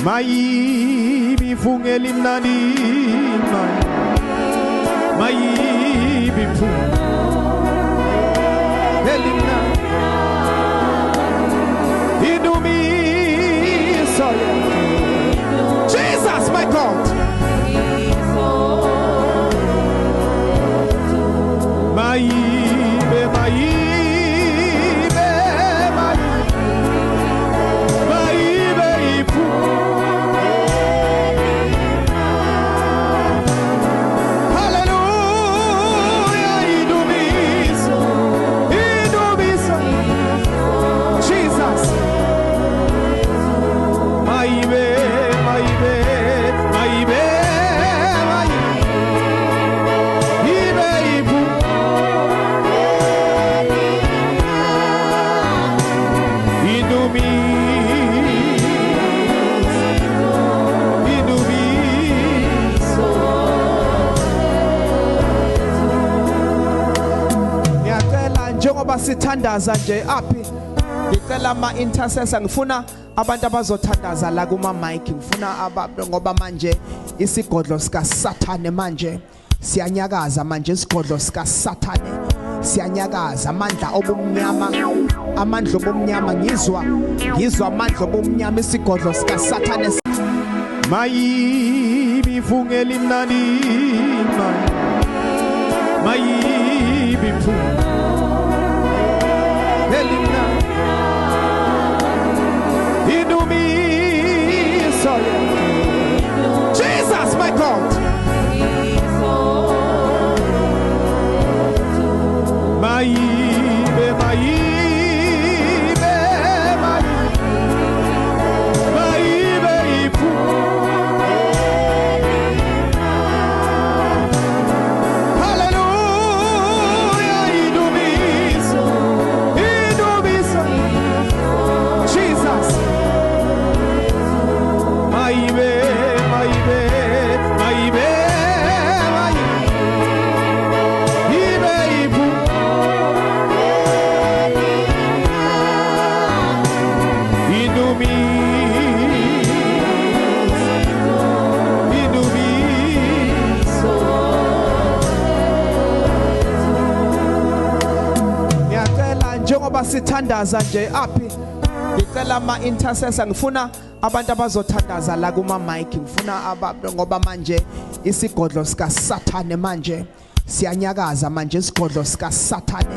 Mayibi fungeli mnandi Mayibi fungeli mnandi Idumi soya Jesus my God Mayibe ipu Hallelujah idumiso Jesus Mayibe ipu njengoba sithandaza nje aphi ngicela ama-intercessor ngifuna abantu abazothandaza la kuma-mic ngifuna ngoba manje isigodlo sikaSathane manje siyanyakaza manje isigodlo sikaSathane siyanyakaza amandla obumnyama ngizwa amandla obumnyama isigodlo sikaSathane Mayibi fungeli mnandi Mayibi Elina Idumi soya Jesus my God Mayibe ipu sithandaza nje aphi ngicela ama-intercessor ngifuna abantu abazothandaza la kuma-mic ngifuna ngoba manje isigodlo sikaSathane manje siyanyakaza manje isigodlo sikaSathane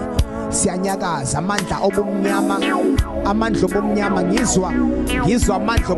siyanyakaza amandla obumnyama ngizwa amandla